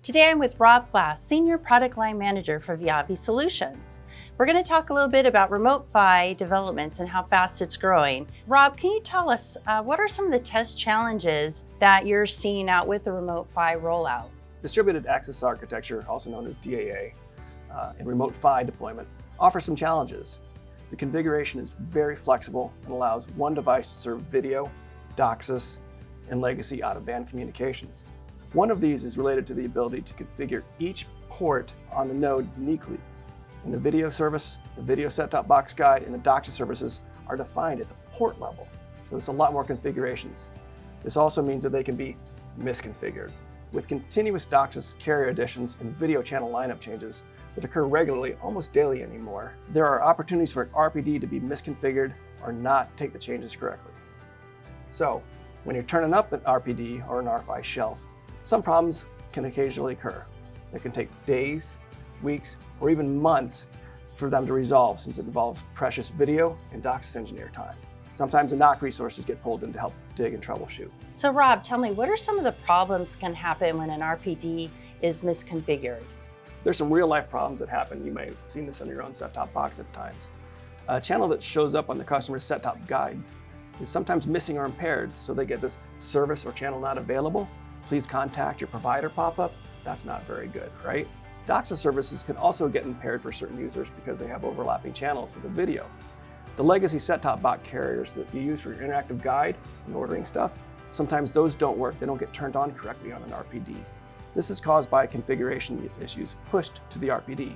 Today I'm with R-PHY, Senior Product Line Manager for Viavi Solutions. We're going to talk a little bit about remote PHY developments and how fast it's growing. Rob, can you tell us what are some of the test challenges that you're seeing out with the remote PHY rollout? Distributed access architecture, also known as DAA, in remote PHY deployment offers some challenges. The configuration is very flexible and allows one device to serve video, DOCSIS, and legacy out-of-band communications. One of these is related to the ability to configure each port on the node uniquely. In the video service, the video set-top box guide and the DOCSIS services are defined at the port level, so there's a lot more configurations. This also means that they can be misconfigured. With continuous DOCSIS carrier additions and video channel lineup changes that occur regularly, almost daily anymore, there are opportunities for an RPD to be misconfigured or not take the changes correctly. So, when you're turning up an RPD or an R-PHY shelf, some problems can occasionally occur. It can take days, weeks, or even months for them to resolve, since it involves precious video and DOCSIS engineer time. Sometimes the NOC resources get pulled in to help dig and troubleshoot. So Rob, tell me, what are some of the problems can happen when an RPD is misconfigured? There's some real life problems that happen. You may have seen this on your own set-top box at times. A channel that shows up on the customer's set-top guide is sometimes missing or impaired, so they get this service or channel not available. Please contact your provider pop-up. That's not very good, right? DOCSIS services can also get impaired for certain users because they have overlapping channels with the video. The legacy set-top box carriers that you use for your interactive guide and ordering stuff, sometimes those don't work. They don't get turned on correctly on an RPD. This is caused by configuration issues pushed to the RPD.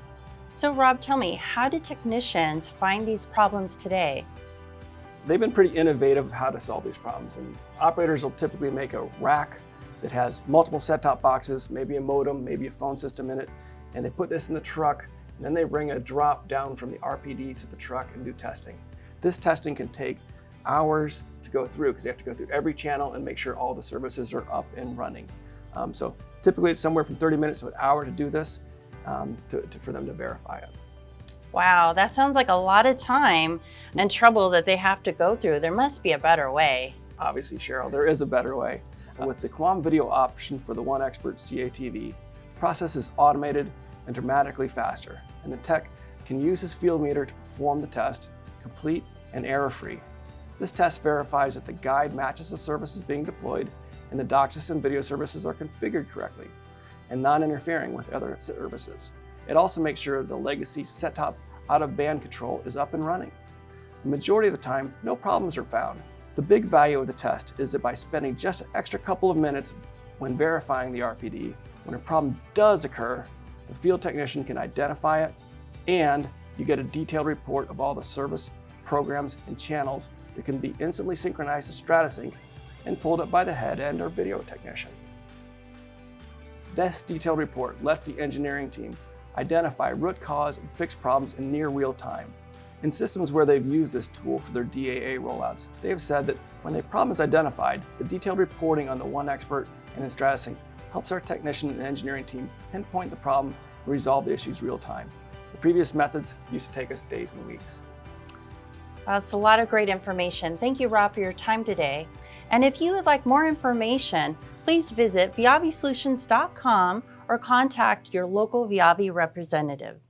So Rob, tell me, how do technicians find these problems today? They've been pretty innovative how to solve these problems, and operators will typically make a rack that has multiple set-top boxes, maybe a modem, maybe a phone system in it, and they put this in the truck, and then they bring a drop down from the RPD to the truck and do testing. This testing can take hours to go through because they have to go through every channel and make sure all the services are up and running. So typically it's somewhere from 30 minutes to an hour to do this for them to verify it. Wow, that sounds like a lot of time and trouble that they have to go through. There must be a better way. Obviously, Cheryl, there is a better way. With the QAM video option for the OneXpert CATV, the process is automated and dramatically faster, and the tech can use his field meter to perform the test, complete and error-free. This test verifies that the guide matches the services being deployed and the DOCSIS and video services are configured correctly and not interfering with other services. It also makes sure the legacy set-top out-of-band control is up and running. The majority of the time, no problems are found. The big value of the test is that by spending just an extra couple of minutes when verifying the RPD, when a problem does occur, the field technician can identify it, and you get a detailed report of all the service, programs, and channels that can be instantly synchronized to StrataSync and pulled up by the head end or video technician. This detailed report lets the engineering team identify root cause and fix problems in near real time. In systems where they've used this tool for their DAA rollouts, they have said that when a problem is identified, the detailed reporting on the OneXpert and in StrataSync helps our technician and engineering team pinpoint the problem and resolve the issues real time. The previous methods used to take us days and weeks. That's a lot of great information. Thank you, Rob, for your time today. And if you would like more information, please visit viavisolutions.com or contact your local Viavi representative.